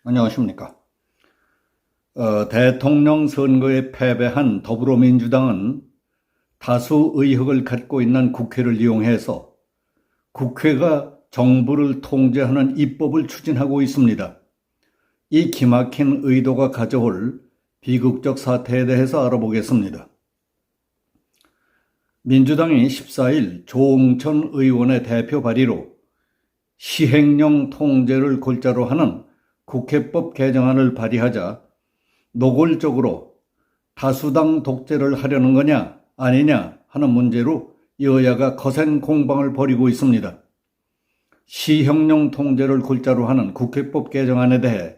안녕하십니까. 대통령 선거에 패배한 더불어민주당은 다수 의석을 갖고 있는 국회를 이용해서 국회가 정부를 통제하는 입법을 추진하고 있습니다. 이 기막힌 의도가 가져올 비극적 사태에 대해서 알아보겠습니다. 민주당이 14일 조응천 의원의 대표 발의로 시행령 통제를 골자로 하는 국회법 개정안을 발의하자 노골적으로 다수당 독재를 하려는 거냐 아니냐 하는 문제로 여야가 거센 공방을 벌이고 있습니다. 시행령 통제를 골자로 하는 국회법 개정안에 대해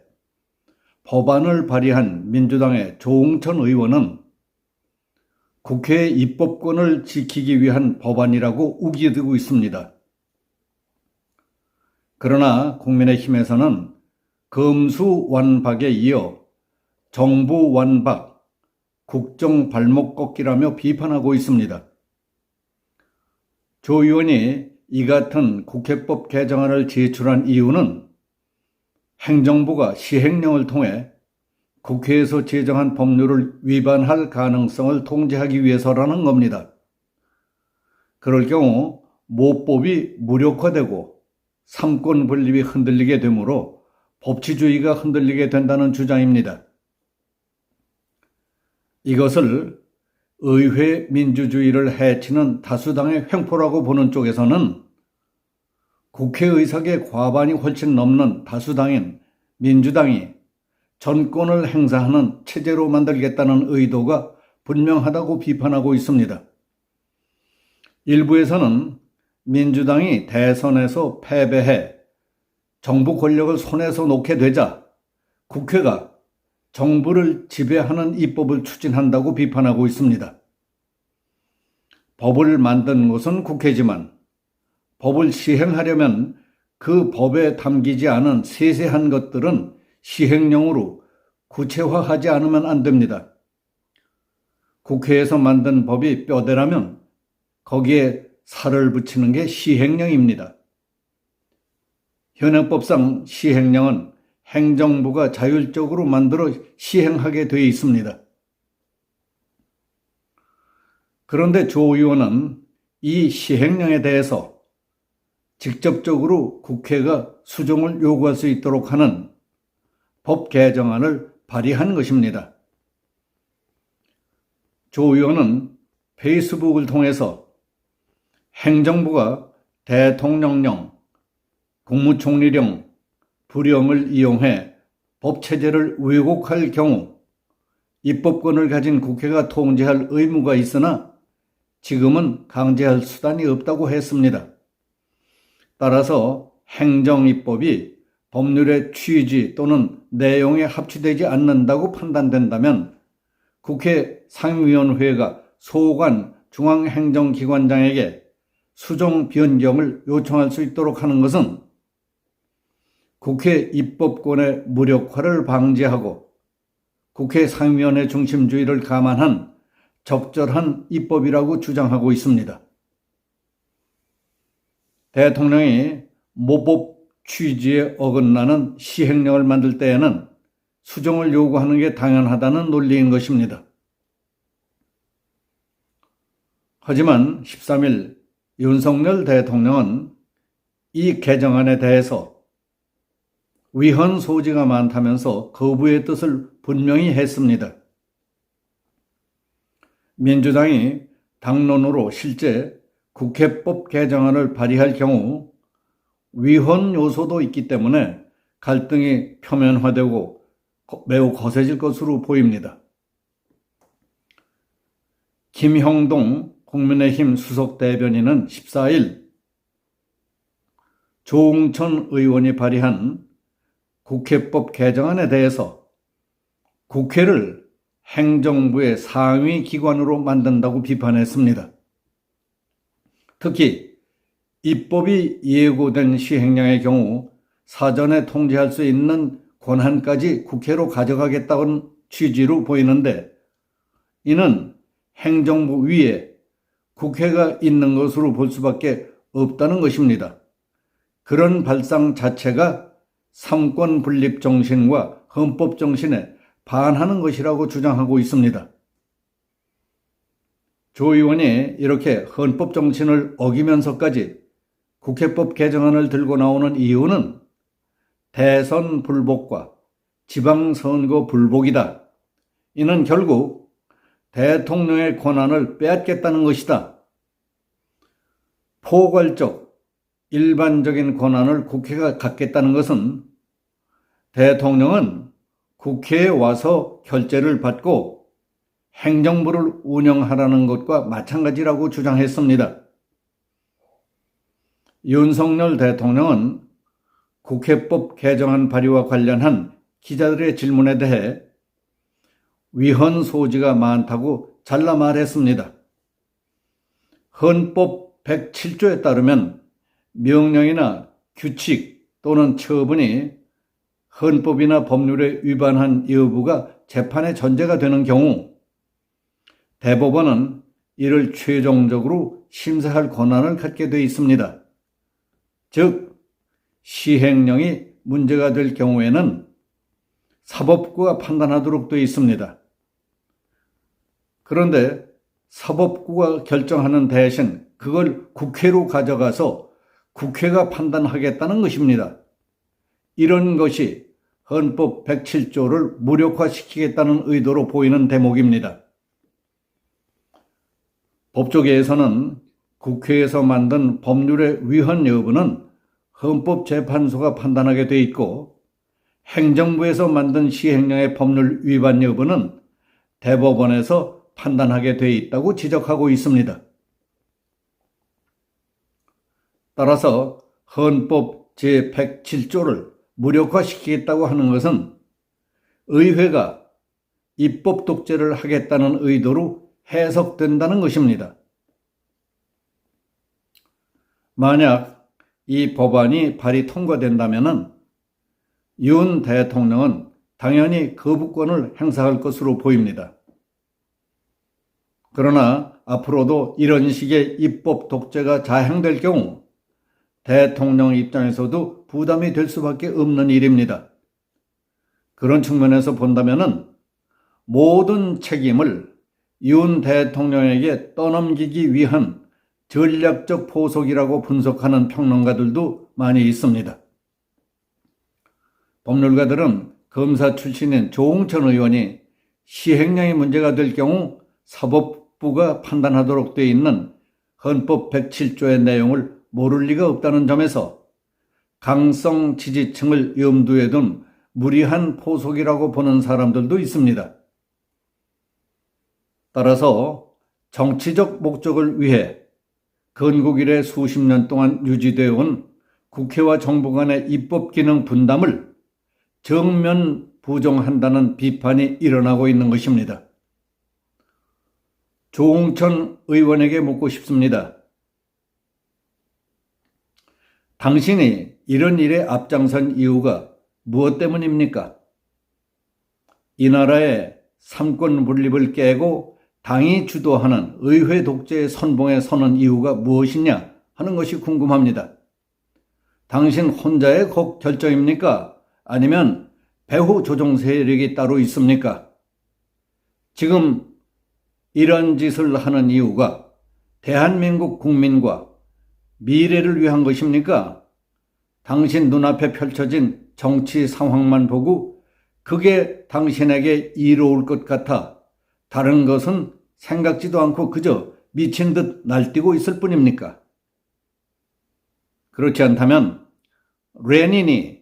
법안을 발의한 민주당의 조응천 의원은 국회의 입법권을 지키기 위한 법안이라고 우기대고 있습니다. 그러나 국민의힘에서는 검수완박에 이어 정부완박, 국정 발목 꺾기라며 비판하고 있습니다. 조 의원이 이 같은 국회법 개정안을 제출한 이유는 행정부가 시행령을 통해 국회에서 제정한 법률을 위반할 가능성을 통제하기 위해서라는 겁니다. 그럴 경우 모법이 무력화되고 삼권 분립이 흔들리게 되므로 법치주의가 흔들리게 된다는 주장입니다. 이것을 의회 민주주의를 해치는 다수당의 횡포라고 보는 쪽에서는 국회의석의 과반이 훨씬 넘는 다수당인 민주당이 전권을 행사하는 체제로 만들겠다는 의도가 분명하다고 비판하고 있습니다. 일부에서는 민주당이 대선에서 패배해 정부 권력을 손에서 놓게 되자 국회가 정부를 지배하는 입법을 추진한다고 비판하고 있습니다. 법을 만든 것은 국회지만 법을 시행하려면 그 법에 담기지 않은 세세한 것들은 시행령으로 구체화하지 않으면 안 됩니다. 국회에서 만든 법이 뼈대라면 거기에 살을 붙이는 게 시행령입니다. 현행법상 시행령은 행정부가 자율적으로 만들어 시행하게 되어 있습니다. 그런데 조 의원은 이 시행령에 대해서 직접적으로 국회가 수정을 요구할 수 있도록 하는 법 개정안을 발의한 것입니다. 조 의원은 페이스북을 통해서 행정부가 대통령령, 국무총리령, 불령을 이용해 법체제를 왜곡할 경우 입법권을 가진 국회가 통제할 의무가 있으나 지금은 강제할 수단이 없다고 했습니다. 따라서 행정입법이 법률의 취지 또는 내용에 합치되지 않는다고 판단된다면 국회 상임위원회가 소관 중앙행정기관장에게 수정 변경을 요청할 수 있도록 하는 것은 국회 입법권의 무력화를 방지하고 국회 상임위원회 중심주의를 감안한 적절한 입법이라고 주장하고 있습니다. 대통령이 모법 취지에 어긋나는 시행령을 만들 때에는 수정을 요구하는 게 당연하다는 논리인 것입니다. 하지만 13일 윤석열 대통령은 이 개정안에 대해서 위헌 소지가 많다면서 거부의 뜻을 분명히 했습니다. 민주당이 당론으로 실제 국회법 개정안을 발의할 경우 위헌 요소도 있기 때문에 갈등이 표면화되고 매우 거세질 것으로 보입니다. 김형동 국민의힘 수석대변인은 14일 조응천 의원이 발의한 국회법 개정안에 대해서 국회를 행정부의 상위 기관으로 만든다고 비판했습니다. 특히 입법이 예고된 시행령의 경우 사전에 통제할 수 있는 권한까지 국회로 가져가겠다는 취지로 보이는데 이는 행정부 위에 국회가 있는 것으로 볼 수밖에 없다는 것입니다. 그런 발상 자체가 삼권 분립 정신과 헌법 정신에 반하는 것이라고 주장하고 있습니다. 조 의원이 이렇게 헌법 정신을 어기면서까지 국회법 개정안을 들고 나오는 이유는 대선 불복과 지방선거 불복이다. 이는 결국 대통령의 권한을 빼앗겠다는 것이다. 포괄적, 일반적인 권한을 국회가 갖겠다는 것은 대통령은 국회에 와서 결재를 받고 행정부를 운영하라는 것과 마찬가지라고 주장했습니다. 윤석열 대통령은 국회법 개정안 발의와 관련한 기자들의 질문에 대해 위헌 소지가 많다고 잘라 말했습니다. 헌법 107조에 따르면 명령이나 규칙 또는 처분이 헌법이나 법률에 위반한 여부가 재판의 전제가 되는 경우 대법원은 이를 최종적으로 심사할 권한을 갖게 되어 있습니다. 즉, 시행령이 문제가 될 경우에는 사법부가 판단하도록 되어 있습니다. 그런데 사법부가 결정하는 대신 그걸 국회로 가져가서 국회가 판단하겠다는 것입니다. 이런 것이 헌법 107조를 무력화시키겠다는 의도로 보이는 대목입니다. 법조계에서는 국회에서 만든 법률의 위헌 여부는 헌법재판소가 판단하게 돼 있고 행정부에서 만든 시행령의 법률 위반 여부는 대법원에서 판단하게 돼 있다고 지적하고 있습니다. 따라서 헌법 제107조를 무력화시키겠다고 하는 것은 의회가 입법 독재를 하겠다는 의도로 해석된다는 것입니다. 만약 이 법안이 발의 통과된다면 윤 대통령은 당연히 거부권을 행사할 것으로 보입니다. 그러나 앞으로도 이런 식의 입법 독재가 자행될 경우 대통령 입장에서도 부담이 될 수밖에 없는 일입니다. 그런 측면에서 본다면 모든 책임을 윤 대통령에게 떠넘기기 위한 전략적 포석이라고 분석하는 평론가들도 많이 있습니다. 법률가들은 검사 출신인 조홍천 의원이 시행령이 문제가 될 경우 사법부가 판단하도록 되어 있는 헌법 107조의 내용을 모를 리가 없다는 점에서 강성 지지층을 염두에 둔 무리한 포석이라고 보는 사람들도 있습니다. 따라서 정치적 목적을 위해 건국 이래 수십 년 동안 유지되어 온 국회와 정부 간의 입법 기능 분담을 정면 부정한다는 비판이 일어나고 있는 것입니다. 조홍천 의원에게 묻고 싶습니다. 당신이 이런 일에 앞장선 이유가 무엇 때문입니까? 이 나라의 삼권 분립을 깨고 당이 주도하는 의회 독재의 선봉에 서는 이유가 무엇이냐 하는 것이 궁금합니다. 당신 혼자의 결정입니까? 아니면 배후 조종 세력이 따로 있습니까? 지금 이런 짓을 하는 이유가 대한민국 국민과 미래를 위한 것입니까? 당신 눈앞에 펼쳐진 정치 상황만 보고 그게 당신에게 이로울 것 같아 다른 것은 생각지도 않고 그저 미친 듯 날뛰고 있을 뿐입니까? 그렇지 않다면 레닌이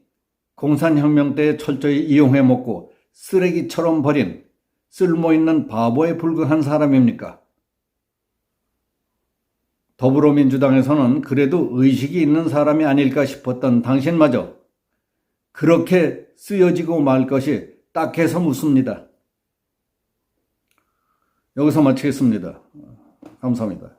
공산혁명 때 철저히 이용해 먹고 쓰레기처럼 버린 쓸모있는 바보에 불과한 사람입니까? 더불어민주당에서는 그래도 의식이 있는 사람이 아닐까 싶었던 당신마저 그렇게 쓰여지고 말 것이 딱해서 묻습니다. 여기서 마치겠습니다. 감사합니다.